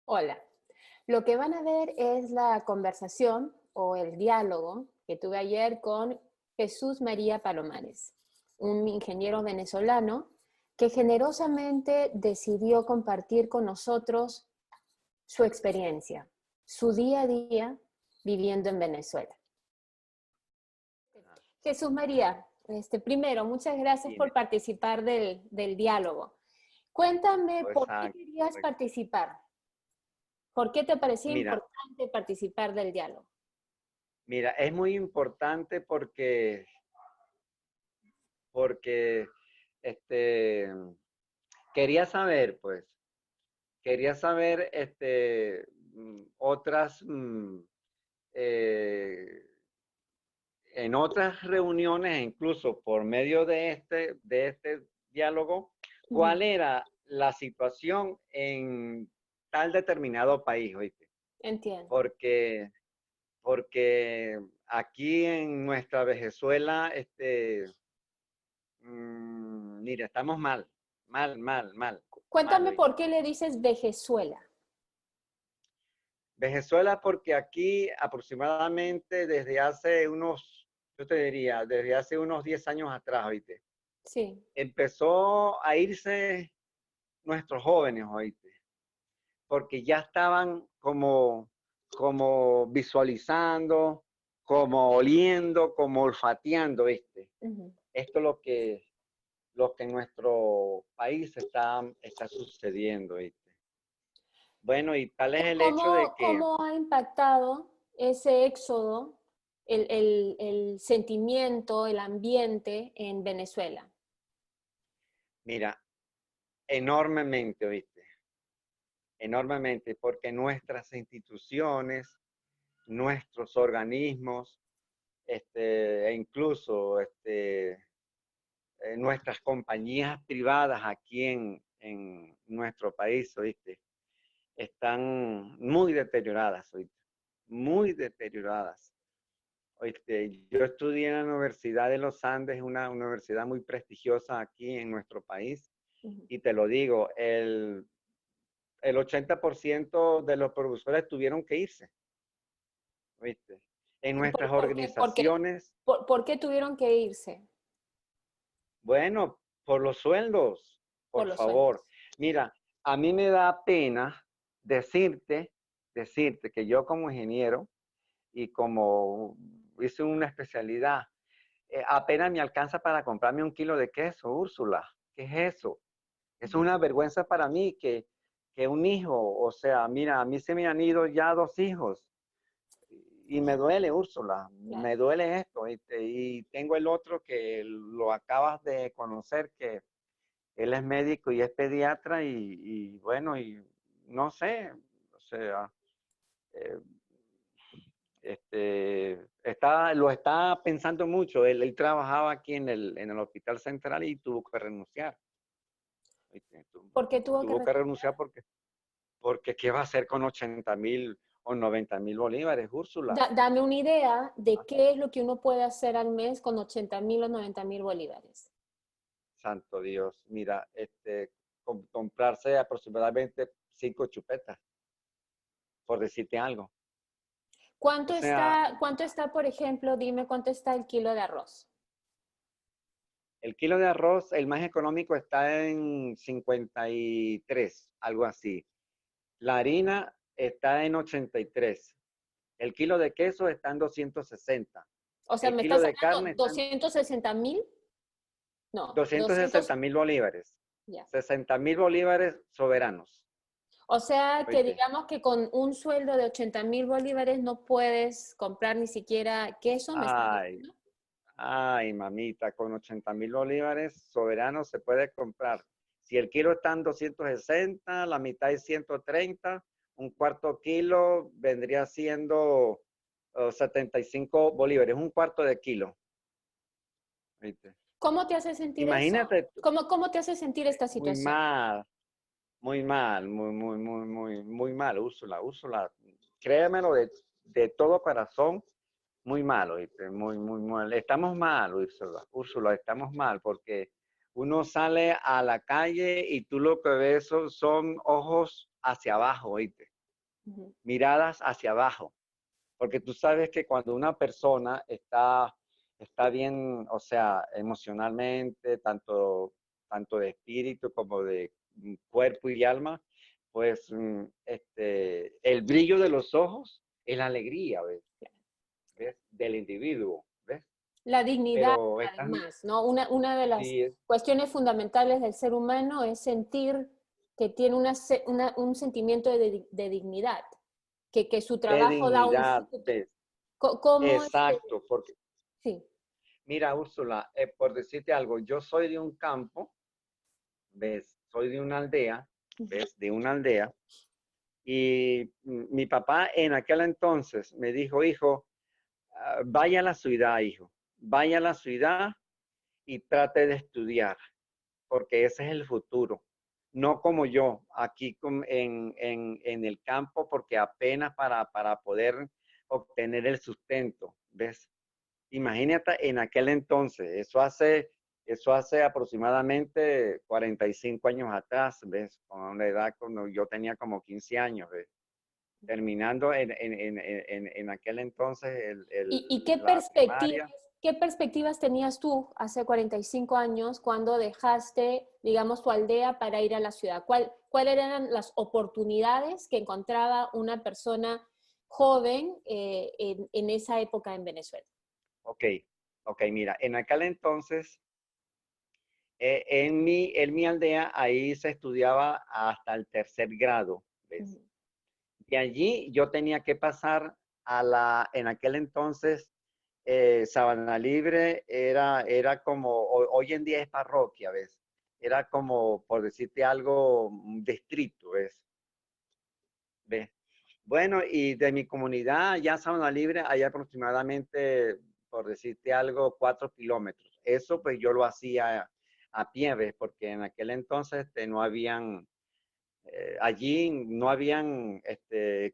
Hola. Lo que van a ver es la conversación o el diálogo que tuve ayer con Jesús María Palomares, un ingeniero venezolano que generosamente decidió compartir con nosotros su experiencia, su día a día viviendo en Venezuela. Jesús María, primero, muchas gracias por Dime, participar del diálogo. Cuéntame por qué exacto, querías correcto. participar. ¿Por qué te parecía Mira, importante participar del diálogo? mira, es muy importante porque, este, quería saber, pues, quería saber, otras, eh, en otras reuniones, incluso por medio de este diálogo, Ujú. cuál era la situación en tal determinado país, ¿oíste? Entiendo. Porque porque aquí en nuestra Venezuela, mira, estamos mal, mal, mal, mal, mal, Cuéntame ¿oíste? por qué le dices Venezuela. Venezuela, porque aquí aproximadamente yo te diría, desde hace unos 10 años atrás, ¿oíste? Sí. Empezó a irse nuestros jóvenes, ¿oíste? Porque ya estaban como visualizando, como oliendo, como olfateando, ¿viste? Ujú. Esto es lo que en nuestro país está sucediendo, ¿viste? Bueno, y tal es el hecho de que, ¿Cómo ha impactado ese éxodo, el sentimiento, el ambiente en Venezuela? mira, enormemente, ¿viste? Enormemente, porque nuestras instituciones, nuestros organismos, e incluso nuestras compañías privadas aquí en nuestro país, ¿viste? Están muy deterioradas, ¿oíste? Muy deterioradas. ¿Oíste? Yo estudié en la Universidad de los Andes, una universidad muy prestigiosa aquí en nuestro país, Ujú. y te lo digo, el 80% de los profesores tuvieron que irse, ¿oíste? En ¿Y nuestras por qué? organizaciones, ¿Por qué tuvieron que irse? bueno, por los sueldos, Por por los favor. sueldos. Mira, a mí me da pena decirte, decirte que yo como ingeniero y como hice una especialidad, apenas me alcanza para comprarme un kilo de queso, Úrsula. ¿Qué es eso? Es Ujú. una vergüenza para mí que un hijo, o sea, mira, a mí se me han ido ya 2 hijos y me duele, Úrsula, Claro. me duele esto. Y tengo el otro que lo acabas de conocer, que él es médico y es pediatra y bueno, y no sé, o sea, eh, lo está pensando mucho. Él trabajaba aquí en el Hospital Central y tuvo que renunciar. ¿Viste? ¿Por qué tuvo que Tuvo que renunciar? renunciar porque ¿qué va a hacer con 80.000 o 90.000 bolívares, Úrsula? Dame una idea de qué es lo que uno puede hacer al mes con 80.000 o 90.000 bolívares. Santo Dios, mira, comprarse aproximadamente 5 chupetas, por decirte algo. O sea, Cuánto está, por ejemplo, dime cuánto está el kilo de arroz? el kilo de arroz, el más económico está en 53, algo así. La harina está en 83. El kilo de queso está en 260. O sea, El ¿me kilo estás de hablando carne está en 260.000? No, 260 mil bolívares. ya. 60.000 bolívares soberanos. O sea, que ¿Oíste? digamos que con un sueldo de 80.000 bolívares no puedes comprar ni siquiera queso, ¿me estás Ay, diciendo? ay, mamita, con 80.000 bolívares soberanos se puede comprar. Si el kilo está en 260, la mitad es 130, un cuarto kilo vendría siendo 75 bolívares, un cuarto de kilo. ¿Oíste? ¿Cómo te hace sentir eso? Imagínate, ¿Cómo te hace sentir esta muy situación? mal, muy mal, muy, muy, muy, muy, muy mal, Úrsula, Úrsula, créemelo de todo corazón, muy mal, ¿oíste? Muy, muy mal. Estamos mal, Úrsula, Úrsula, estamos mal, porque uno sale a la calle y tú lo que ves son ojos hacia abajo, ¿oíste? Ujú. miradas hacia abajo. Porque tú sabes que cuando una persona está bien, o sea, emocionalmente, tanto de espíritu como de cuerpo y alma, pues el brillo de los ojos es la alegría, ¿ves? ¿Ves? Del individuo, ¿ves? La dignidad, Pero además, ¿no? Una de las sí, cuestiones fundamentales del ser humano es sentir que tiene un sentimiento de dignidad, que su de trabajo da un dignidad, fruto. ¿ves? ¿Cómo Exacto, porque sí. mira, Úrsula, por decirte algo, yo soy de un campo, ¿ves? Soy de una aldea, Ujú. ¿ves? De una aldea. Y mi papá en aquel entonces me dijo, hijo, vaya a la ciudad, hijo, vaya a la ciudad y trate de estudiar, porque ese es el futuro. No como yo, aquí en el campo, porque apenas para poder obtener el sustento, ¿ves? Imagínate en aquel entonces, eso hace aproximadamente 45 años atrás, ¿ves? Con la edad cuando yo tenía como 15 años, ¿ves? Terminando en aquel entonces ¿Y la primaria. qué perspectivas tenías tú hace 45 años cuando dejaste, digamos, tu aldea para ir a la ciudad? ¿Cuáles eran las oportunidades que encontraba una persona joven en esa época en Venezuela? Ok, ok, mira, en aquel entonces, en mi aldea, ahí se estudiaba hasta el tercer grado, ¿ves? Ujú. De allí yo tenía que pasar en aquel entonces, Sabana Libre era como, hoy en día es parroquia, ¿ves? Era como, por decirte algo, un distrito, ¿ves? Bueno, y de mi comunidad, ya Sabana Libre, hay aproximadamente, por decirte algo, 4 kilómetros. Eso pues yo lo hacía a pie, ¿ves? Porque en aquel entonces no habían allí no habían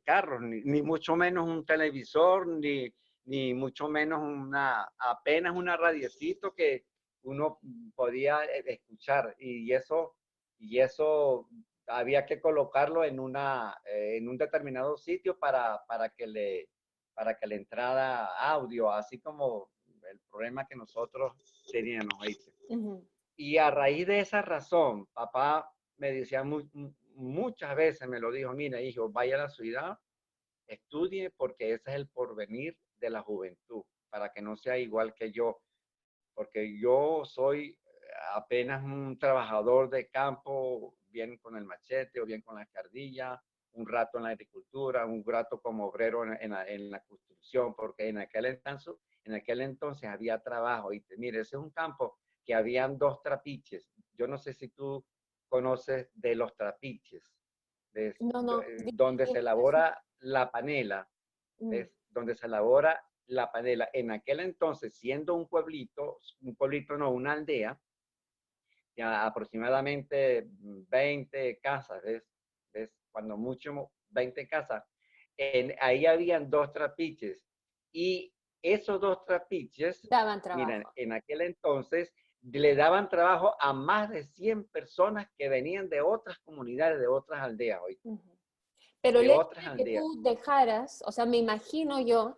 carros, ni mucho menos un televisor, ni mucho menos apenas una radiecito que uno podía escuchar. Y eso había que colocarlo en un determinado sitio para que le entrara audio, así como el problema que nosotros teníamos ahí. Ujú. Y a raíz de esa razón, papá me decía muchas veces, me lo dijo, mira, hijo, vaya a la ciudad, estudie, porque ese es el porvenir de la juventud, para que no sea igual que yo, porque yo soy apenas un trabajador de campo, bien con el machete o bien con la escardilla, un rato en la agricultura, un rato como obrero en la construcción, porque en aquel entonces había trabajo. Y mire, ese es un campo que habían dos trapiches. Yo no sé si tú conoces de los trapiches, No, no, donde se ¿cuáles son? elabora la panela, Mm. ¿ves? Donde se elabora la panela. En aquel entonces, siendo un pueblito no, una aldea, ya aproximadamente 20 casas, ¿ves? ¿Ves? Cuando mucho, 20 casas. Ahí habían dos trapiches y esos dos trapiches, Daban miren, trabajo. en aquel entonces le daban trabajo a más de 100 personas que venían de otras comunidades, de otras aldeas, hoy, Ujú. Pero de el hecho otras de que aldeas. tú dejaras, o sea, me imagino yo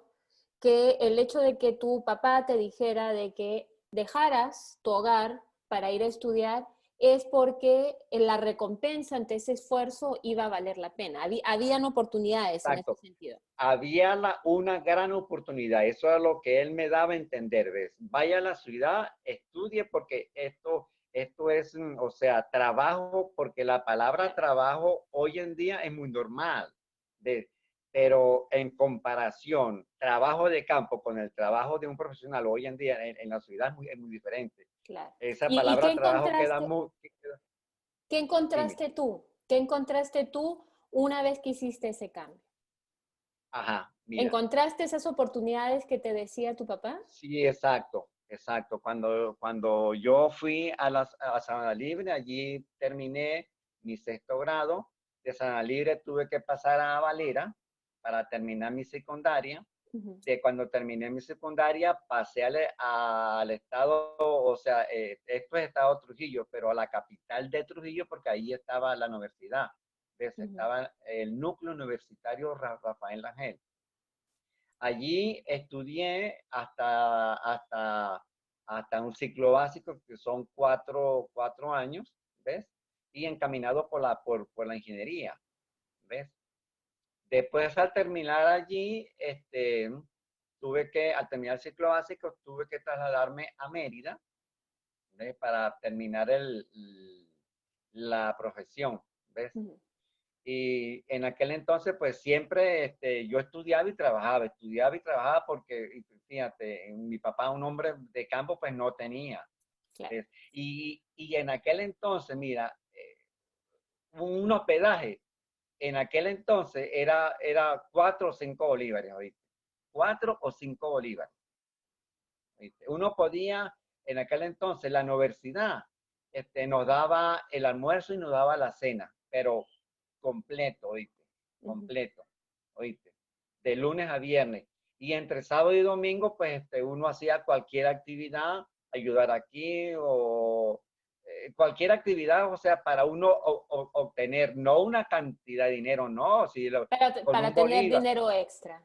que el hecho de que tu papá te dijera de que dejaras tu hogar para ir a estudiar es porque la recompensa ante ese esfuerzo iba a valer la pena. Habían oportunidades en ese Exacto. sentido. Había una gran oportunidad. Eso es lo que él me daba a entender, ¿ves? Vaya a la ciudad, estudie porque esto es, o sea, trabajo, porque la palabra trabajo hoy en día es muy normal, ¿ves? Pero en comparación, trabajo de campo con el trabajo de un profesional hoy en día en la ciudad es muy diferente. Claro. Esa ¿Y palabra trabajo queda muy... qué Dime. encontraste tú? ¿Qué encontraste tú una vez que hiciste ese cambio? Ajá, mira. ¿Encontraste esas oportunidades que te decía tu papá? Sí, exacto, exacto. Cuando yo fui a Sabana Libre, allí terminé mi sexto grado. De Sabana Libre tuve que pasar a Valera para terminar mi secundaria. Ujú. De cuando terminé mi secundaria, pasé al estado, o sea, esto es estado Trujillo, pero a la capital de Trujillo, porque ahí estaba la universidad. ¿ves? Ujú. Estaba el núcleo universitario Rafael Rangel. Allí estudié hasta un ciclo básico que son cuatro años, ¿ves? Y encaminado por la ingeniería, ¿ves? Después, al terminar allí, al terminar el ciclo básico, tuve que trasladarme a Mérida, ¿ves? Para terminar la profesión, ¿ves? Ujú. Y en aquel entonces, pues siempre yo estudiaba y trabajaba porque, fíjate, mi papá, un hombre de campo, pues no tenía. Claro. ¿Ves? Y en aquel entonces, mira, un hospedaje en aquel entonces era 4 o 5 bolívares, ¿oíste? 4 o 5 bolívares, ¿oíste? Uno podía, en aquel entonces, la universidad nos daba el almuerzo y nos daba la cena, pero completo, ¿oíste? Ujú. Completo, ¿oíste? De lunes a viernes. Y entre sábado y domingo, pues uno hacía cualquier actividad, ayudar aquí o cualquier actividad, o sea, para uno obtener, no una cantidad de dinero, no, si con Para un tener bolívar, dinero extra.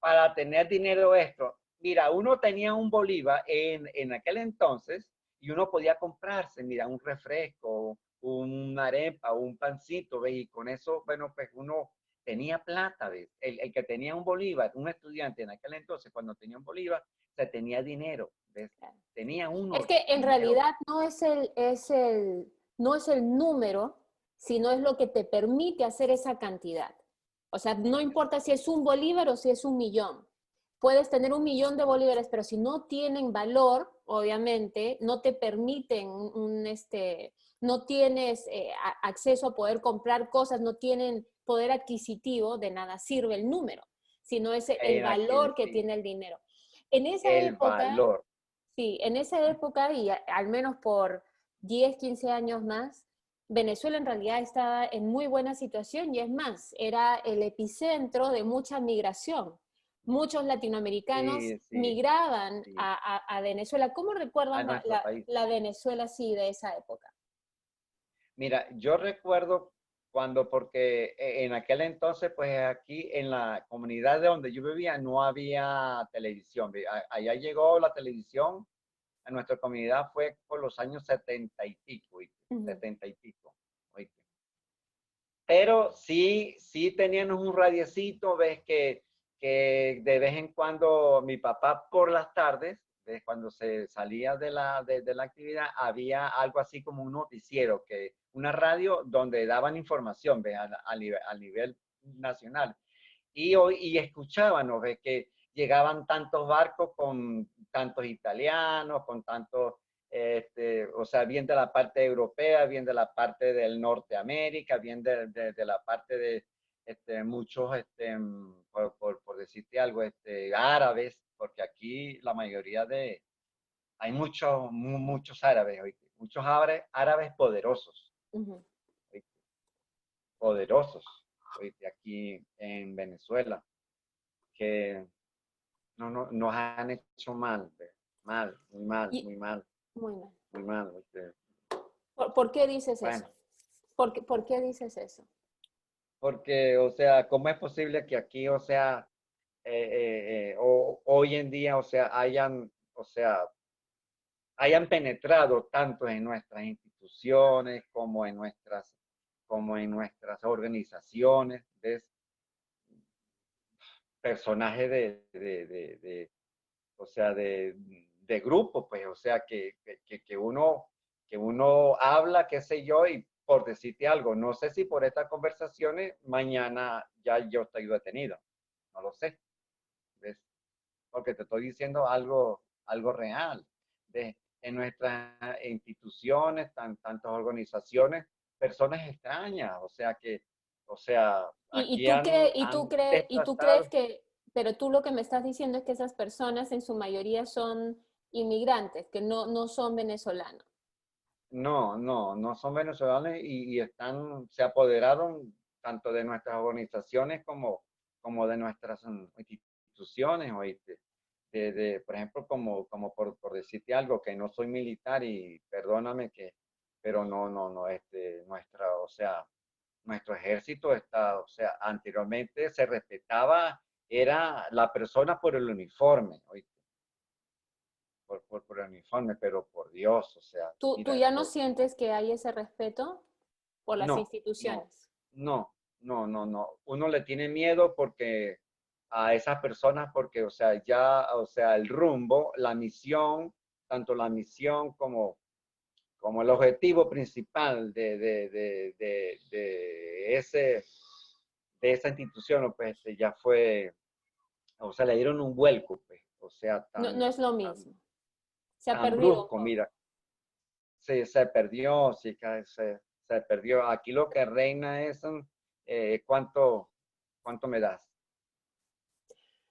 para tener dinero extra. Mira, uno tenía un bolívar en aquel entonces y uno podía comprarse, mira, un refresco, una arepa, un pancito, ¿ves? Y con eso, bueno, pues uno tenía plata, ¿ves? El que tenía un bolívar, un estudiante en aquel entonces, cuando tenía un bolívar, se tenía dinero, ¿ves? Claro. Tenía Es uno que en dinero. realidad no es el número, sino es lo que te permite hacer esa cantidad. O sea, no importa si es un bolívar o si es un millón. Puedes tener 1 millón de bolívares, pero si no tienen valor, obviamente, no te permiten no tienes acceso a poder comprar cosas, no tienen poder adquisitivo, de nada sirve el número, sino es el En aquel, valor que sí, tiene el dinero. En esa el época, valor. sí, en esa época y al menos por 10, 15 años más, Venezuela en realidad estaba en muy buena situación y es más, era el epicentro de mucha migración. Muchos latinoamericanos Sí, sí, migraban sí, a Venezuela. ¿Cómo a recuerdas nuestro país. la Venezuela así de esa época? Mira, yo recuerdo porque en aquel entonces, pues aquí en la comunidad de donde yo vivía no había televisión. Allá llegó la televisión a nuestra comunidad fue por los años 70 y pico, ¿oíste? Ujú. 70 y pico, ¿oíste? Pero sí, sí teníamos un radiecito, ves que de vez en cuando mi papá por las tardes, ¿ves? Cuando se salía de la actividad, había algo así como un noticiero, una radio donde daban información, ¿ves? A nivel nacional. Y escuchábamos, ¿ves? Que llegaban tantos barcos con tantos italianos, con tantos o sea, bien de la parte europea, bien de la parte del Norteamérica, bien de la parte de muchos, por decirte algo, árabes, porque aquí la mayoría hay muchos árabes, ¿oíste? Muchos árabes poderosos, Ujú. ¿oíste? Poderosos, ¿oíste? Aquí en Venezuela, que nos han hecho mal, ¿ves? Mal, muy mal, Y muy mal, muy mal. muy mal, ¿oíste? ¿Por qué dices eso? Bueno. Por qué dices eso? Porque, o sea, ¿cómo es posible que aquí, o sea, hoy en día, o sea, hayan penetrado tanto en nuestras instituciones como en nuestras organizaciones, ¿ves? Personajes o sea, de grupo, pues, o sea, que uno habla, qué sé yo, y por decirte algo, no sé si por estas conversaciones mañana ya yo estoy detenido, no lo sé, ¿ves? Porque te estoy diciendo algo real. ¿Ves? En nuestras instituciones, tantas organizaciones, personas extrañas, o sea o sea, aquí han Y tú crees destratado. que, pero tú lo que me estás diciendo es que esas personas en su mayoría son inmigrantes, que no son venezolanos. No son venezolanos y se apoderaron tanto de nuestras organizaciones como de nuestras instituciones, ¿oíste? Por ejemplo, como por decirte algo, que no soy militar y perdóname pero no, nuestra, o sea, nuestro ejército está, o sea, anteriormente se respetaba, era la persona por el uniforme, ¿oíste? Por el uniforme, pero por Dios, o sea, ¿Tú mira, ya no sientes que hay ese respeto por las no, no, instituciones? no. Uno le tiene miedo porque a esas personas, porque, o sea, ya, o sea, el rumbo, la misión, tanto la misión como el objetivo principal de esa institución, pues ya fue, o sea, le dieron un vuelco, pues, o sea, No, tan, no es lo tan, mismo. Se ha tan perdido un brusco, poco. mira, se perdió, sí, se perdió. Aquí lo que reina es cuánto me das,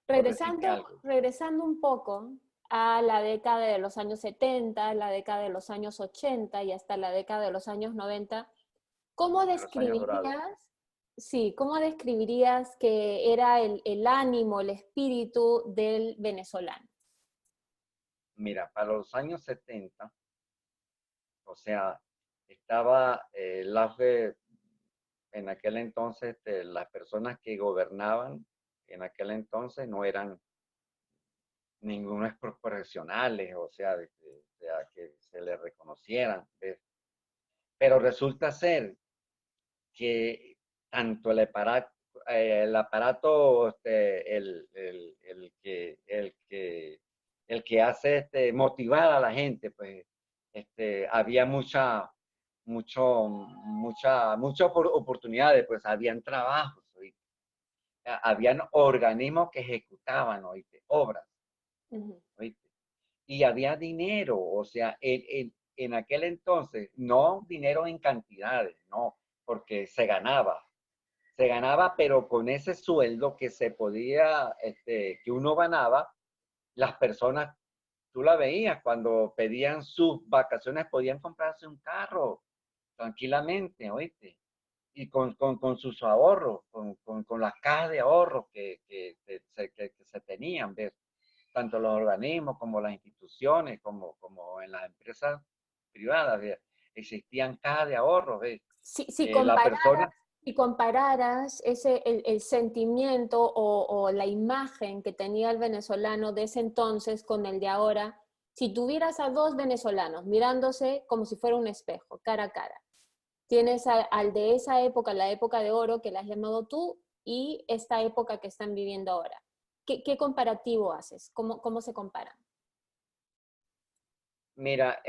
por decirte algo. Regresando un poco a la década de los años 70, la década de los años 80 y hasta la década de los años 90, ¿cómo De los años dorados. describirías, sí, cómo describirías que era el ánimo, el espíritu del venezolano? Mira, para los años 70, o sea, estaba el auge en aquel entonces, las personas que gobernaban en aquel entonces no eran ningunos profesionales, o sea, que se les reconocieran. ¿Ves? Pero resulta ser que tanto el aparato el que hace motivar a la gente, pues había muchas oportunidades, pues habían trabajos, ¿oíste? Habían organismos que ejecutaban, ¿oíste? Obras, Ujú. ¿oíste? Y había dinero, o sea, en aquel entonces, no dinero en cantidades, no, porque se ganaba, pero con ese sueldo que se podía, que uno ganaba, las personas, tú la veías, cuando pedían sus vacaciones, podían comprarse un carro tranquilamente, ¿oíste? Y con sus ahorros, con las cajas de ahorros que se tenían, ¿ves? Tanto los organismos como las instituciones, como en las empresas privadas, ¿ves? Existían cajas de ahorros, ¿ves? Si La persona, si compararas el sentimiento o la imagen que tenía el venezolano de ese entonces con el de ahora, si tuvieras a dos venezolanos mirándose como si fuera un espejo, cara a cara, tienes al de esa época, la época de oro que la has llamado tú, y esta época que están viviendo ahora. ¿Qué comparativo haces? ¿Cómo se comparan? mira,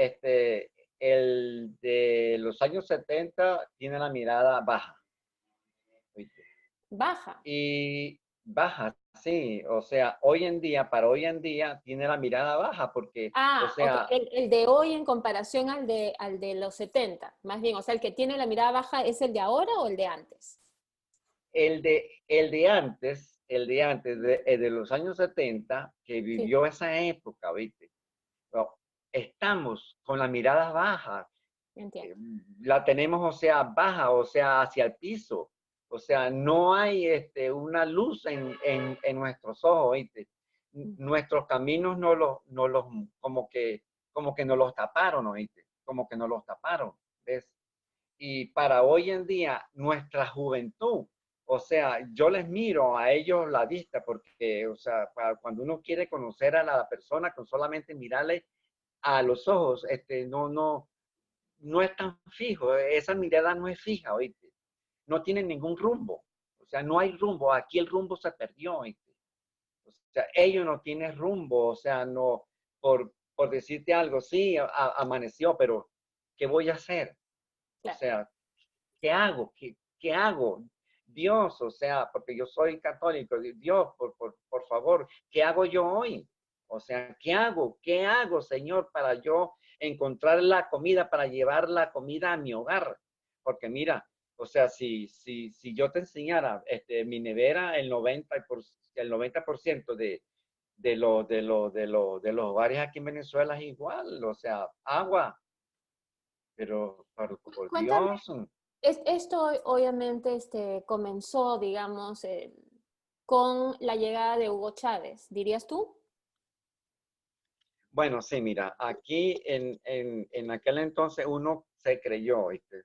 el de los años 70 tiene la mirada baja, ¿oíste? Baja. Y baja, sí, o sea, hoy en día, para hoy en día, tiene la mirada baja porque, o Ah, ok. sea, El de hoy en comparación al de los 70, más bien. O sea, el que tiene la mirada baja es el de ahora o el de antes. el de los años 70 que Sí, vivió esa época, ¿viste? Bueno, estamos con la mirada baja, entiendo. la tenemos, o sea, baja, o sea, hacia el piso. O sea, no hay una luz en nuestros ojos, ¿viste? Nuestros caminos como que nos los taparon, ¿viste? Como que nos los taparon, ¿ves? Y para hoy en día, nuestra juventud, o sea, yo les miro a ellos la vista porque, o sea, cuando uno quiere conocer a la persona con solamente mirarle a los ojos, no es tan fijo, esa mirada no es fija, ¿oíste? No tiene ningún rumbo, o sea, no hay rumbo, aquí el rumbo se perdió, ¿oíste? O sea, ellos no tienen rumbo, o sea, no, por decirte algo, sí, amaneció, pero ¿qué voy a hacer? O Claro. sea, ¿qué hago? ¿Qué hago? Dios, o sea, porque yo soy católico, Dios, por favor, ¿qué hago yo hoy? O sea, ¿qué hago? ¿Qué hago, Señor, para yo encontrar la comida, para llevar la comida a mi hogar? Porque mira, o sea, si yo te enseñara mi nevera, el 90% de los hogares aquí en Venezuela es igual, o sea, agua, pero por Cuéntame, Dios. esto obviamente comenzó, digamos, con la llegada de Hugo Chávez, ¿dirías tú? Bueno, sí, mira, aquí en aquel entonces uno se creyó, ¿viste? O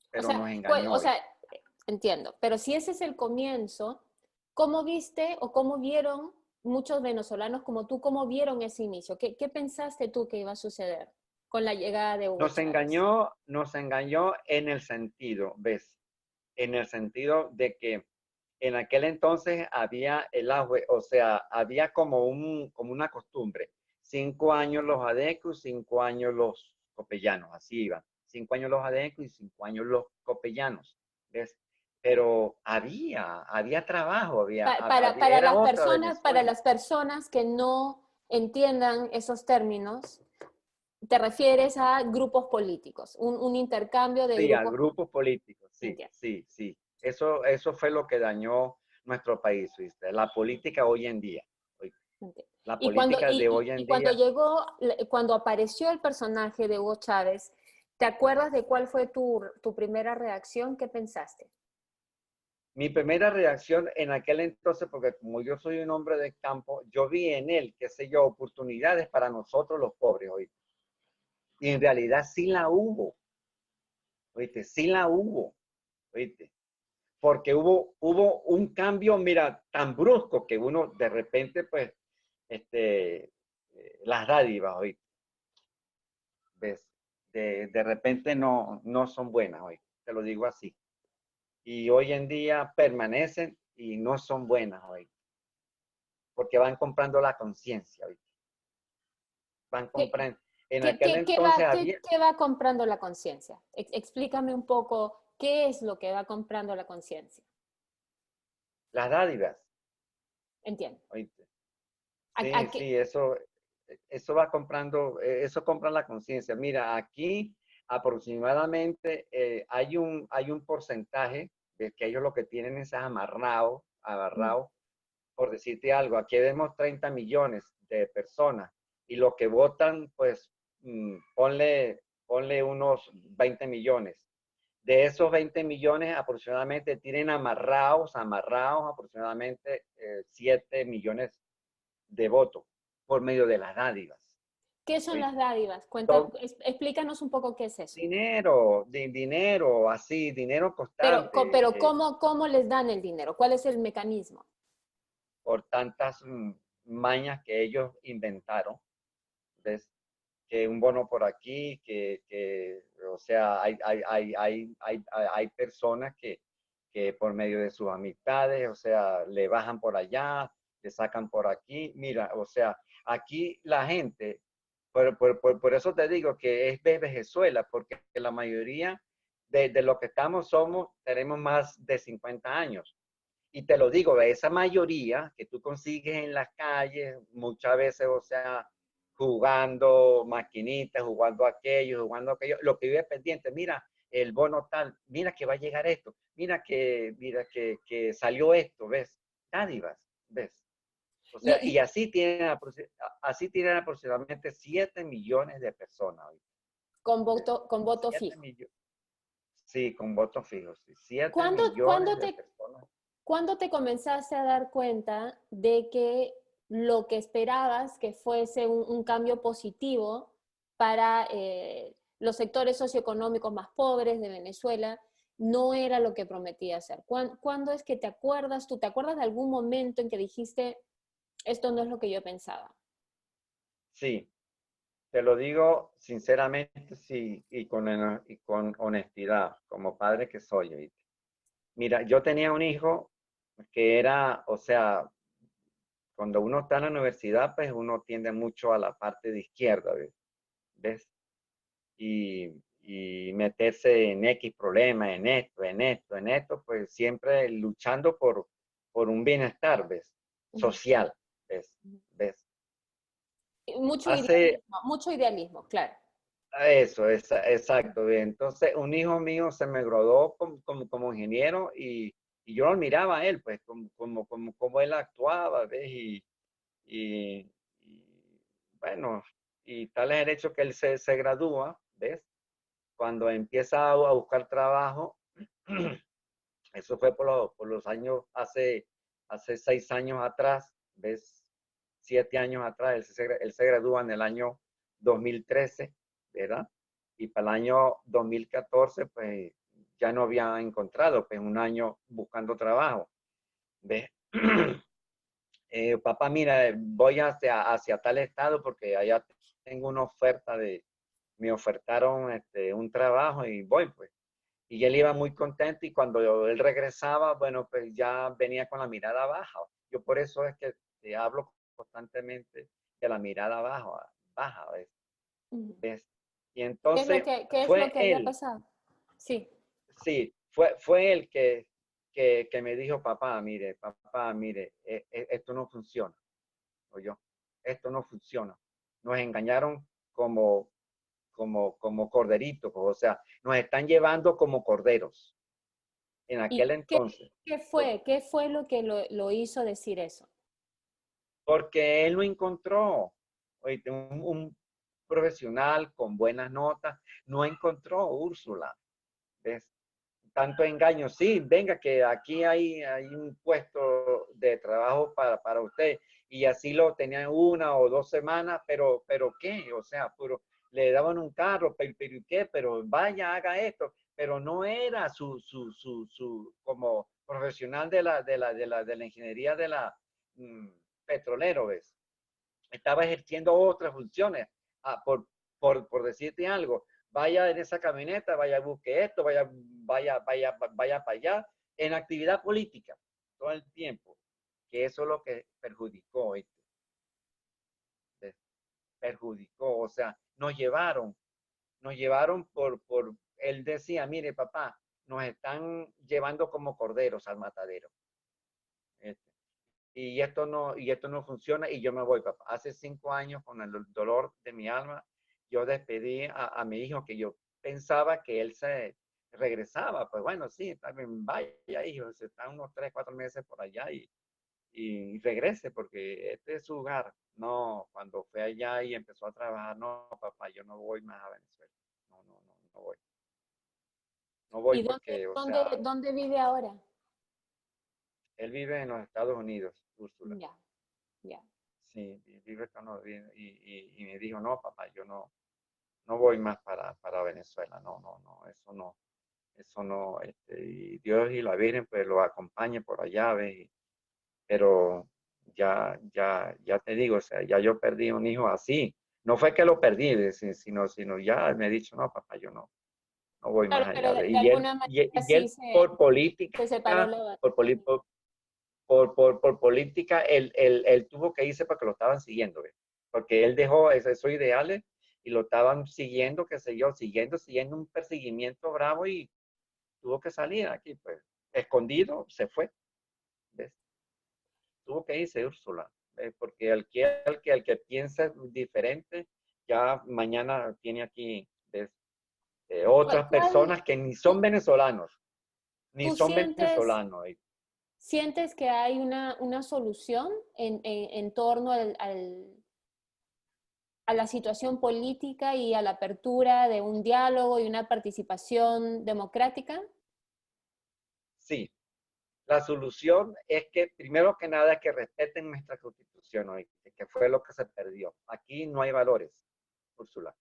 Pero sea, nos pues, engañó, o sea, ¿viste? entiendo. Pero si ese es el comienzo, ¿cómo viste o cómo vieron muchos venezolanos como tú, cómo vieron ese inicio? ¿Qué pensaste tú que iba a suceder con la llegada de Hugo Chávez? Nos engañó en el sentido, ¿ves? En el sentido de que en aquel entonces había el auge, o sea, había como una costumbre. 5 años los adecos, 5 años los copellanos, así iban. 5 años los adecos y 5 años los copellanos, ¿ves? Pero había trabajo, era otra Para Venezuela. las personas que no entiendan esos términos, te refieres a grupos políticos, un intercambio de Sí, a grupos. grupos políticos, sí, Entiendo, sí, sí. Eso fue lo que dañó nuestro país, ¿viste? La política hoy en día. entiendo. La Y cuando, política de hoy en cuando día. llegó, cuando apareció el personaje de Hugo Chávez, ¿te acuerdas de cuál fue tu primera reacción? ¿Qué pensaste? Mi primera reacción en aquel entonces, porque como yo soy un hombre de campo, yo vi en él, qué sé yo, oportunidades para nosotros los pobres, ¿oíste? Y en realidad sí la hubo, ¿oíste? Sí la hubo, ¿oíste? Porque hubo un cambio, mira, tan brusco que uno de repente, pues, las dádivas, ¿oíste? ¿Ves? De repente no son buenas, ¿oíste? Te lo digo así. Y hoy en día permanecen y no son buenas, ¿oíste? Porque van comprando la conciencia, ¿oíste? Van ¿Qué, comprando. En aquel va, entonces había qué va comprando la conciencia? Explícame un poco qué es lo que va comprando la conciencia. las dádivas, Entiendo. ¿oíste? ¿A, Sí, a qué? sí, eso va comprando, eso compra la conciencia. Mira, aquí aproximadamente hay un porcentaje de que ellos lo que tienen es amarrado, por decirte algo, aquí vemos 30 millones de personas y lo que votan, pues ponle unos 20 millones. De esos 20 millones aproximadamente tienen amarrados aproximadamente 7 millones de votos por medio de las dádivas. ¿Qué son las ¿Oíste? dádivas? Cuenta, Son explícanos un poco qué es eso. dinero, así, dinero constante, Pero ¿cómo les dan el dinero? ¿Cuál es el mecanismo? por tantas mañas que ellos inventaron. ¿Ves? Que un bono por aquí, o sea, hay personas que por medio de sus amistades, o sea, le bajan por allá, le sacan por aquí. Mira, o sea, aquí la gente, por eso te digo que es de Venezuela, porque la mayoría de lo que tenemos más de 50 años. Y te lo digo, esa mayoría que tú consigues en las calles, muchas veces, o sea, jugando maquinitas, jugando aquello, lo que vive pendiente, mira, el bono tal, mira que va a llegar esto, mira que salió esto, ¿ves? Dádivas, ¿ves? O Y, sea, y así tienen aproximadamente 7 millones de personas hoy. con voto 7 fijo. millones, sí, con votos fijos, sí, 7 ¿Cuándo, millones de personas. cuándo te comenzaste a dar cuenta de que lo que esperabas que fuese un cambio positivo para los sectores socioeconómicos más pobres de Venezuela no era lo que prometía ser? ¿Cuándo es que te acuerdas? ¿Tú te acuerdas de algún momento en que dijiste, esto no es lo que yo pensaba? Sí, te lo digo sinceramente, sí, y con honestidad, como padre que soy, ¿oíste? Mira, yo tenía un hijo que era, o sea, cuando uno está en la universidad, pues uno tiende mucho a la parte de izquierda, ¿ves? Y meterse en X problema, en esto, pues siempre luchando por un bienestar, ¿ves? Ujú. Social, ¿ves? ¿Ves? Hace, Mucho idealismo, claro. Eso, exacto. Bien. Entonces, un hijo mío se me graduó como ingeniero y yo lo miraba a él, pues, como él actuaba, ¿ves? Y, bueno, y tal es el hecho que él se gradúa, ¿ves? Cuando empieza a buscar trabajo, eso fue por los años, hace 6 años atrás, ¿ves? 7 años atrás, él se gradúa en el año 2013, ¿verdad? Y para el año 2014, pues ya no había encontrado, pues un año buscando trabajo. ¿Ves? Papá, mira, voy hacia tal estado porque allá tengo una oferta me ofertaron un trabajo y voy, pues. Y él iba muy contento y cuando él regresaba, bueno, pues ya venía con la mirada baja. Yo por eso es que te hablo constantemente de la mirada baja, ¿ves? Ujú. ¿Ves? Y ¿Qué es lo entonces qué es lo fue que había él, pasado? Sí. sí, fue él que me dijo, papá, mire, esto no funciona, o yo, esto no funciona. Nos engañaron como corderitos, o sea, nos están llevando como corderos en aquel ¿Y entonces. qué fue? ¿Qué fue lo que lo hizo decir eso? Porque él no encontró oíste, un profesional con buenas notas, no encontró Úrsula. ¿Ves? Tanto engaño, sí, venga que aquí hay un puesto de trabajo para usted y así lo tenían 1 o 2 semanas, pero ¿qué? O sea, puro, le daban un carro, pero ¿qué? Pero vaya, haga esto, pero no era su como profesional de la ingeniería mm, petrolero, ¿ves? Estaba ejerciendo otras funciones, ah, por decirte algo, vaya en esa camioneta, vaya, busque esto, vaya para allá, en actividad política, todo el tiempo, que eso es lo que perjudicó, perjudicó, o sea, nos llevaron él decía, mire papá, nos están llevando como corderos al matadero. Este, y esto no funciona y yo me voy, papá. Hace 5 años, con el dolor de mi alma, yo despedí a mi hijo que yo pensaba que él se regresaba. Pues bueno, sí, también vaya, hijo, se está unos 3, 4 meses por allá y regrese porque este es su hogar. No, cuando fue allá y empezó a trabajar, no, papá, yo no voy más a Venezuela. No, no, no, no voy. No voy ¿Y porque, o sea, dónde vive ahora? él vive en los Estados Unidos, Úrsula. Ya, ya. Sí, vive y me dijo, no, papá, yo no voy más para Venezuela, no, eso no, y Dios y la Virgen pues lo acompañe por allá, ¿ves? Pero ya te digo, o sea, ya yo perdí un hijo así, no fue que lo perdí, sino ya me he dicho, no, papá, yo no voy Claro, más pero allá, ¿ves? de Y él, alguna manera y sí él por se separó política, la batalla. por, poli- por política, él tuvo que irse porque lo estaban siguiendo, ¿ves? Porque él dejó esos ideales y lo estaban siguiendo, qué sé yo, siguiendo un perseguimiento bravo y tuvo que salir aquí, pues, escondido, se fue, ¿ves? Tuvo que irse Úrsula, ¿ves? Porque el que piensa diferente, ya mañana tiene aquí, ¿ves? Otras personas que ni son Tú, venezolanos, ni tú son venezolanos. sientes que hay una solución en torno a la situación política y a la apertura de un diálogo y una participación democrática? Sí, la solución es que, primero que nada, que respeten nuestra constitución, hoy, que fue lo que se perdió. Aquí no hay valores, Úrsula,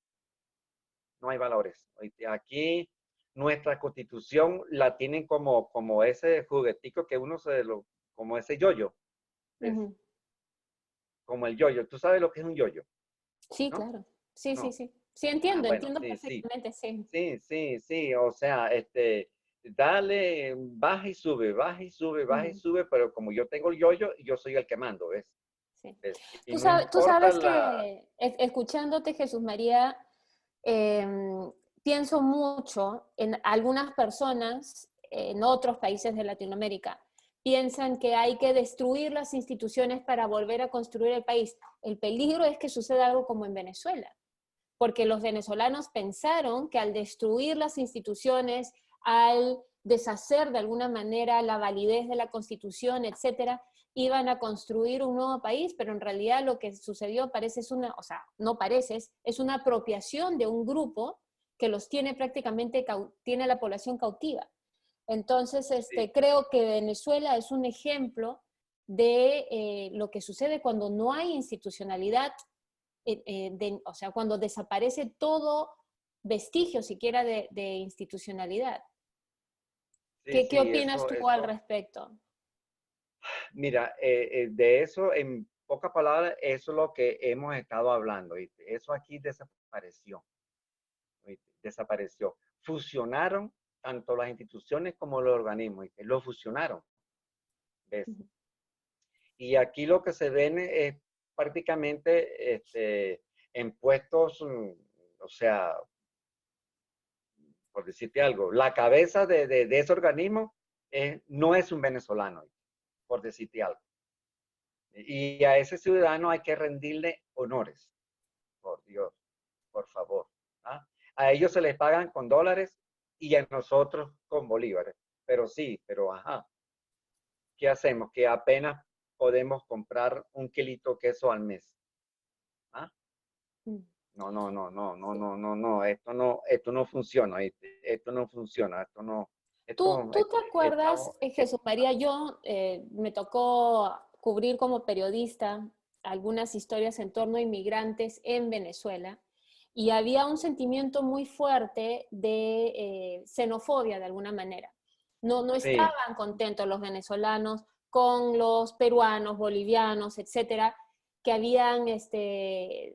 no hay valores. ¿Oíste? Aquí nuestra constitución la tienen como ese juguetico que uno como ese yoyo, ¿ves? Ujú. Como el yoyo. ¿Tú sabes lo que es un yoyo? Sí, ¿No? claro. Sí, sí, No. sí. Sí, Ah, entiendo, bueno, entiendo sí, sí. perfectamente, sí. Sí, sí, sí. O sea, dale, baja y sube, baja y sube, baja y Ujú. sube, pero como yo tengo el yoyo, yo soy el que mando, ¿ves? Sí. ¿Ves? Y Tú no sabes, tú importa sabes que escuchándote, Jesús María, pienso mucho en algunas personas en otros países de Latinoamérica. Piensan que hay que destruir las instituciones para volver a construir el país. El peligro es que suceda algo como en Venezuela, porque los venezolanos pensaron que al destruir las instituciones, al deshacer de alguna manera la validez de la constitución, etcétera, iban a construir un nuevo país, pero en realidad lo que sucedió parece es una, o sea, no parece, es una apropiación de un grupo que los tiene prácticamente, tiene a la población cautiva. Entonces, sí, creo que Venezuela es un ejemplo de lo que sucede cuando no hay institucionalidad, o sea, cuando desaparece todo vestigio siquiera de institucionalidad. Sí, ¿Qué sí, opinas tú al respecto? mira, de eso, en pocas palabras, eso es lo que hemos estado hablando, ¿viste? Eso aquí desapareció, ¿viste? Desapareció. Fusionaron tanto las instituciones como los organismos, ¿viste? Lo fusionaron, ¿ves? Ujú. Y aquí lo que se ven es prácticamente en puestos, o sea, por decirte algo, la cabeza de ese organismo no es un venezolano, por decirte algo. Y a ese ciudadano hay que rendirle honores, por Dios, por favor. ¿Ah? A ellos se les pagan con dólares y a nosotros con bolívares. Pero sí, pero ajá, ¿qué hacemos? Que apenas podemos comprar un kilito de queso al mes. ¿Ah? Mm. No, no, no, no, no, Sí. no, no, no, esto no funciona, ¿viste? Esto no funciona, ¿Tú te acuerdas, Jesús María? Yo me tocó cubrir como periodista algunas historias en torno a inmigrantes en Venezuela y había un sentimiento muy fuerte de xenofobia de alguna manera. No sí, estaban contentos los venezolanos con los peruanos, bolivianos, etcétera, que habían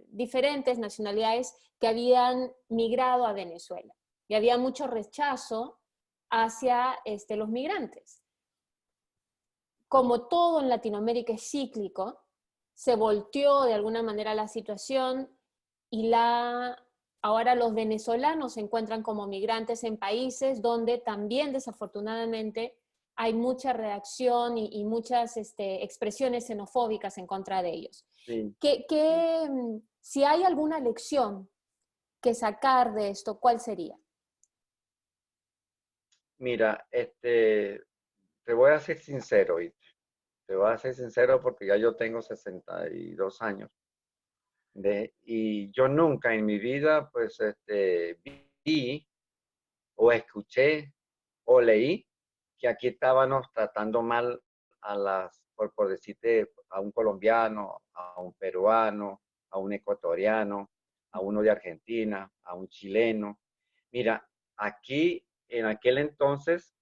diferentes nacionalidades que habían migrado a Venezuela. Y había mucho rechazo hacia los migrantes. Como todo en Latinoamérica es cíclico, se volteó de alguna manera la situación y ahora los venezolanos se encuentran como migrantes en países donde también desafortunadamente hay mucha reacción y muchas expresiones xenofóbicas en contra de ellos. sí, sí. Si hay alguna lección que sacar de esto, ¿cuál sería? Mira, te voy a ser sincero, ¿viste? Te voy a ser sincero porque ya yo tengo 62 años. Y yo nunca en mi vida, pues, vi o escuché o leí que aquí estábamos tratando mal por decirte, a un colombiano, a un peruano, a un ecuatoriano, a uno de Argentina, a un chileno. Mira, aquí en aquel entonces,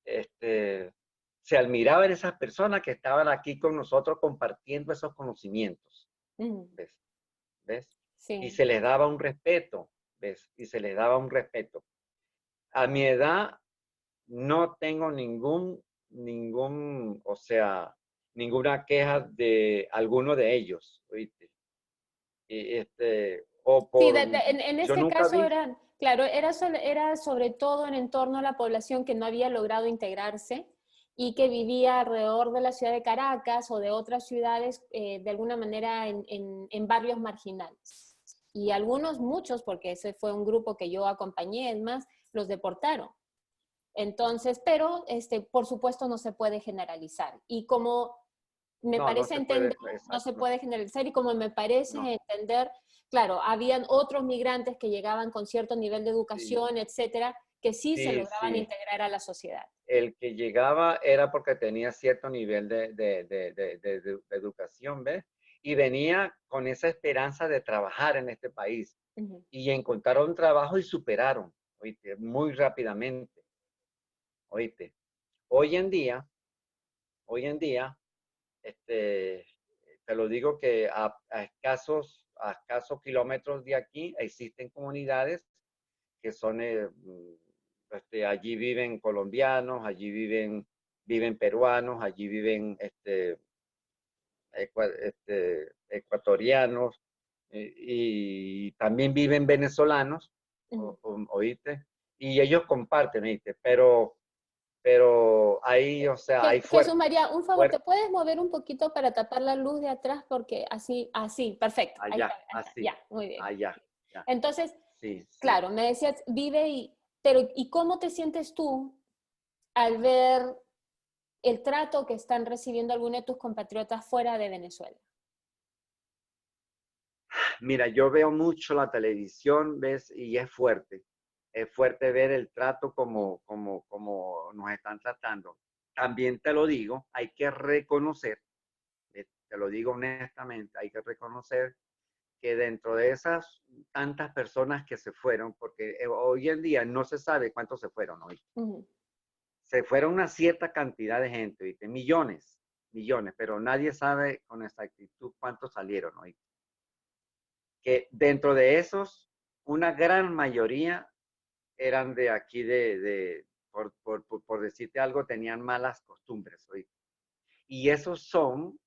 este, se admiraban esas personas que estaban aquí con nosotros compartiendo esos conocimientos, Mm, ¿ves? ¿Ves? Y sí. se les daba un respeto, ¿ves? Y se les daba un respeto. A mi edad no tengo o sea, ninguna queja de alguno de ellos, ¿oíste? Y Sí, en yo este nunca caso vi, era, claro, era sobre todo en torno a la población que no había logrado integrarse y que vivía alrededor de la ciudad de Caracas o de otras ciudades, de alguna manera en barrios marginales. Y algunos, muchos, porque ese fue un grupo que yo acompañé, es más, los deportaron. Entonces, pero por supuesto no se puede generalizar. Y como me no, no parece se puede, entender, no exacto, se no, puede generalizar y como me parece no, entender, claro, habían otros migrantes que llegaban con cierto nivel de sí, educación, etcétera, que sí se sí, lograban sí. integrar a la sociedad. El que llegaba era porque tenía cierto nivel de educación, ¿ves? Y venía con esa esperanza de trabajar en este país. Ujú. Y encontraron trabajo y superaron, ¿oíste? Muy rápidamente, ¿oíste? Hoy en día, hoy en día, este, te lo digo que a escasos kilómetros de aquí existen comunidades que son, allí viven colombianos, viven peruanos, allí viven ecuatorianos y también viven venezolanos, Ujú. ¿oíste? Y ellos comparten, ¿oíste? Pero ahí, o sea, hay Jesús María, un favor, ¿te fuerte, puedes mover un poquito para tapar la luz de atrás? Porque así, perfecto, allá, ahí está, así, ya, muy bien. allá, ya, Entonces, sí, sí. claro, me decías, pero ¿y cómo te sientes tú al ver el trato que están recibiendo algunos de tus compatriotas fuera de Venezuela? Mira, yo veo mucho la televisión, ¿ves? Y es fuerte ver el trato como nos están tratando. También te lo digo, hay que reconocer, te lo digo honestamente, hay que reconocer que dentro de esas tantas personas que se fueron, porque hoy en día no se sabe cuántos se fueron hoy. Se fueron una cierta cantidad de gente, ¿viste? Millones, millones, pero nadie sabe con exactitud cuántos salieron hoy. Que dentro de esos, una gran mayoría eran de aquí, por decirte algo, tenían malas costumbres hoy. Y esos son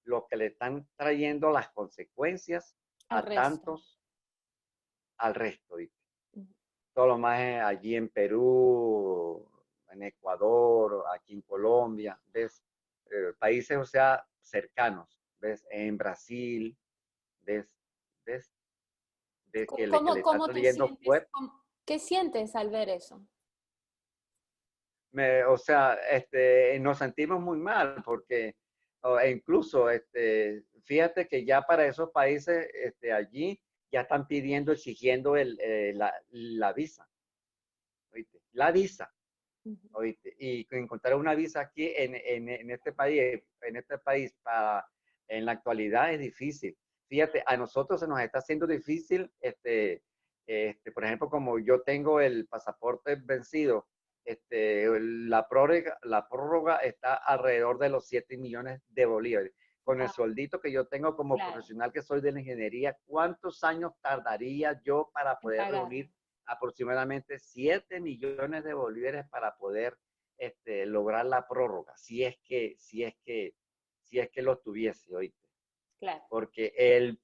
los que le están trayendo las consecuencias Al a resto. tantos al resto, ¿viste? Todo lo más allí en Perú, en Ecuador, aquí en Colombia, ¿ves? Países, o sea, cercanos, ¿ves? En Brasil, ¿ves? ¿Ves? De que le está ¿Cómo te trayendo sientes? fuerte. ¿Qué sientes al ver eso? O sea, nos sentimos muy mal porque incluso, fíjate que ya para esos países, allí ya están pidiendo, exigiendo la visa, ¿oíste? La visa, ¿oíste? Y encontrar una visa aquí en este país en la actualidad es difícil. Fíjate, a nosotros se nos está haciendo difícil, por ejemplo, como yo tengo el pasaporte vencido, la prórroga está alrededor de los 7 millones de bolívares. Con el Wow, sueldito que yo tengo como claro, profesional que soy de la ingeniería, ¿cuántos años tardaría yo para en poder pagar. reunir aproximadamente 7 millones de bolívares para poder lograr la prórroga? Si es que lo tuviese, oíste. Claro. Porque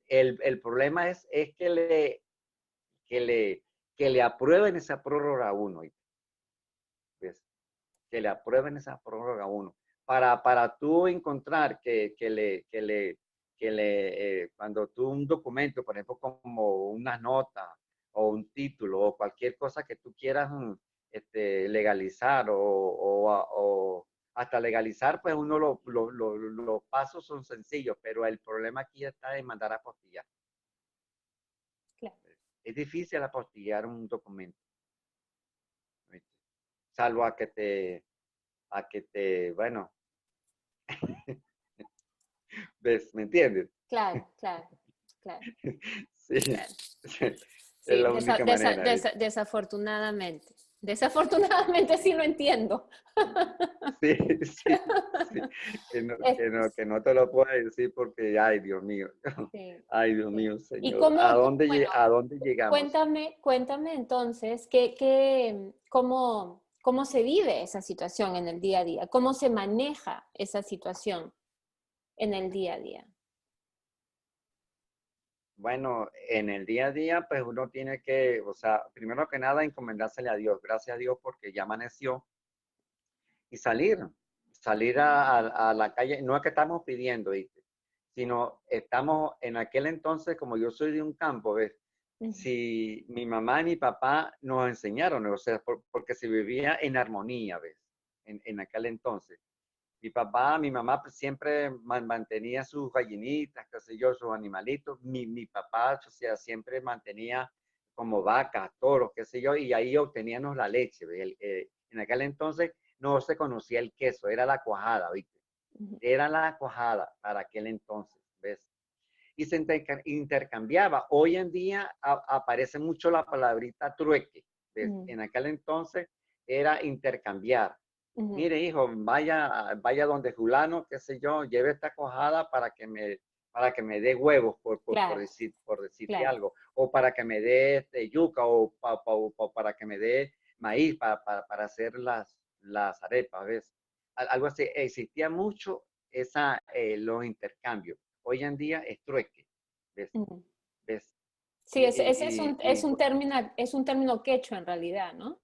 el problema es que le, que le aprueben esa prórroga a uno, ¿oíste? ¿Ves? Que le aprueben esa prórroga a uno. Para tú encontrar cuando tú un documento, por ejemplo, como una nota o un título o cualquier cosa que tú quieras legalizar o hasta legalizar, pues los pasos son sencillos, pero el problema aquí está en mandar a apostillar. Claro. Es difícil apostillar un documento, ¿viste? Salvo bueno, ¿ves? ¿Me entiendes? Claro, claro, claro, Sí, claro. es Sí, la única manera, ¿viste? desafortunadamente. Desafortunadamente sí lo entiendo. Sí, sí, sí. Es- Que no te lo puedo decir porque, ay, Dios mío, sí, ay, Dios sí. mío, Y Señor, cómo tú, bueno, a dónde llegamos? cuéntame entonces, cómo se vive esa situación en el día a día? ¿Cómo se maneja esa situación en el día a día? Bueno, en el día a día, pues uno tiene que, o sea, primero que nada, encomendársele a Dios. Gracias a Dios porque ya amaneció y salir a la calle. No es que estamos pidiendo, ¿viste? Sino estamos en aquel entonces, como yo soy de un campo, ¿ves? Ujú. Si mi mamá y mi papá nos enseñaron, o sea, porque se vivía en armonía, ¿ves? En aquel entonces. Mi mamá pues, siempre mantenía sus gallinitas, qué sé yo, sus animalitos. Mi papá, o sea, siempre mantenía como vacas, toros, qué sé yo, y ahí obteníamos la leche. En aquel entonces no se conocía el queso, era la cuajada, ¿viste? Ujú. Era la cuajada para aquel entonces, ¿ves? Y se intercambiaba. Hoy en día aparece mucho la palabrita trueque, ¿ves? Ujú. En aquel entonces era intercambiar. Ujú. Mire, hijo, vaya donde fulano, qué sé yo, lleve esta cojada para que me dé huevos, Claro, por decirte claro, algo, o para que me dé yuca, o para que me dé maíz para hacer las arepas, ¿ves? Algo así. Existía mucho los intercambios. Hoy en día es trueque, ¿ves? ujú. ¿Ves? Sí, ese es Y es un término quechua en realidad, ¿no?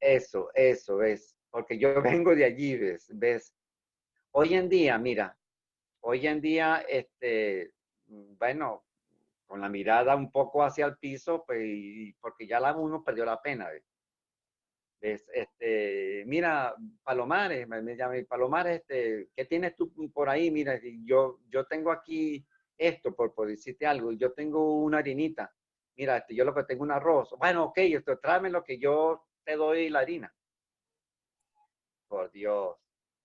eso, ¿ves? Porque yo vengo de allí, ¿ves? Hoy en día, mira, hoy en día, bueno, con la mirada un poco hacia el piso, pues, porque ya uno perdió la pena, ¿ves? Mira, Palomares, me llama Palomares, ¿qué tienes tú por ahí? Mira, yo tengo aquí esto, por decirte algo, yo tengo una harinita, mira, yo lo que tengo un arroz, bueno, ok, tráeme lo que yo te doy la harina. Por Dios,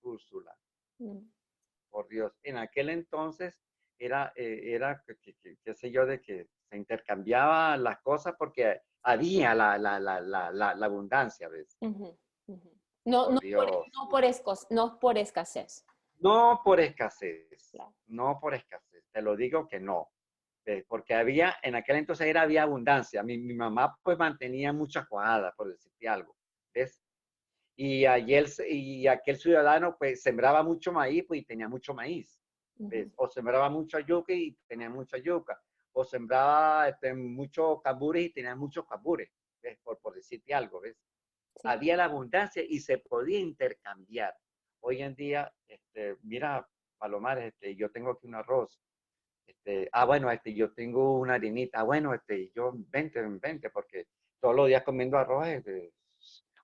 Úrsula, Mm. por Dios. En aquel entonces qué sé yo, de que se intercambiaban las cosas porque había la abundancia, ¿ves? Ujú, ujú. No, Por Dios. no por escasez. No por escasez, Claro. no por escasez, te lo digo que no. Porque en aquel entonces había abundancia. Mi mamá pues mantenía mucha cuajada, por decirte algo, ¿ves? Y aquel ciudadano pues sembraba mucho maíz, pues y tenía mucho maíz, Ujú. ¿ves? O sembraba mucha yuca y tenía mucha yuca. O sembraba muchos cambures y tenía muchos cambures, ¿ves? Por decirte algo, ¿ves? Sí. Había la abundancia y se podía intercambiar. Hoy en día, mira, Palomares, yo tengo aquí un arroz. Bueno, yo tengo una harinita. Bueno, yo 20, porque todos los días comiendo arroz,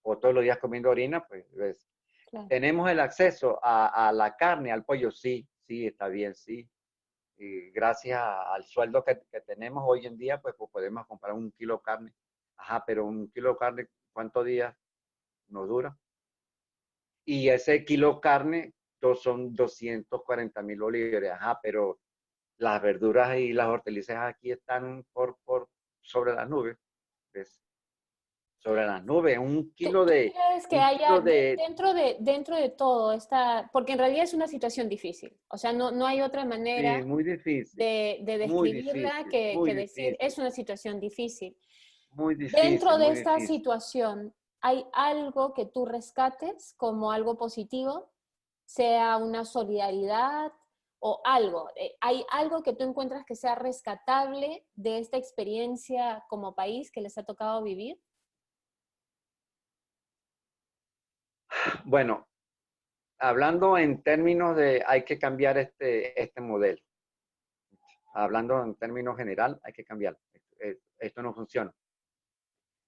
o todos los días comiendo harina, pues, ¿ves? Claro. ¿Tenemos el acceso a la carne, al pollo? Sí, sí, está bien, sí. Y gracias al sueldo que tenemos hoy en día, pues podemos comprar un kilo de carne. Ajá, pero un kilo de carne, ¿cuántos días nos dura? Y ese kilo de carne son 240.000 bolívares. Ajá, pero las verduras y las hortalizas aquí están sobre las nubes. ¿Ves? Sobre las nubes. ¿Tú crees que Un haya kilo de, dentro de todo esta, porque en realidad es una situación difícil, o sea, no hay otra manera sí, muy difícil, de muy describirla difícil, muy que decir, difícil, es una situación difícil. muy difícil, Dentro de muy esta difícil. situación, ¿hay algo que tú rescates como algo positivo? Sea una solidaridad o algo. ¿Hay algo que tú encuentras que sea rescatable de esta experiencia como país que les ha tocado vivir? Bueno, hablando en términos de hay que cambiar este modelo. Hablando en términos general, hay que cambiar. Esto no funciona.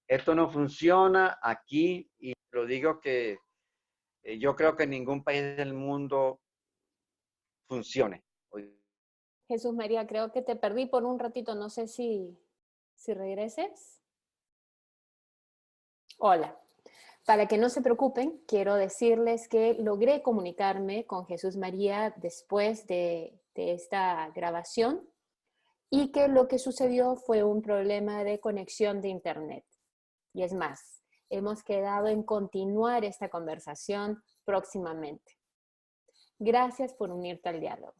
Esto no funciona aquí y lo digo que yo creo que ningún país del mundo funcione. Jesús María, creo que te perdí por un ratito, no sé si regreses. Hola. Para que no se preocupen, quiero decirles que logré comunicarme con Jesús María después de esta grabación y que lo que sucedió fue un problema de conexión de Internet. Y es más, hemos quedado en continuar esta conversación próximamente. Gracias por unirte al diálogo.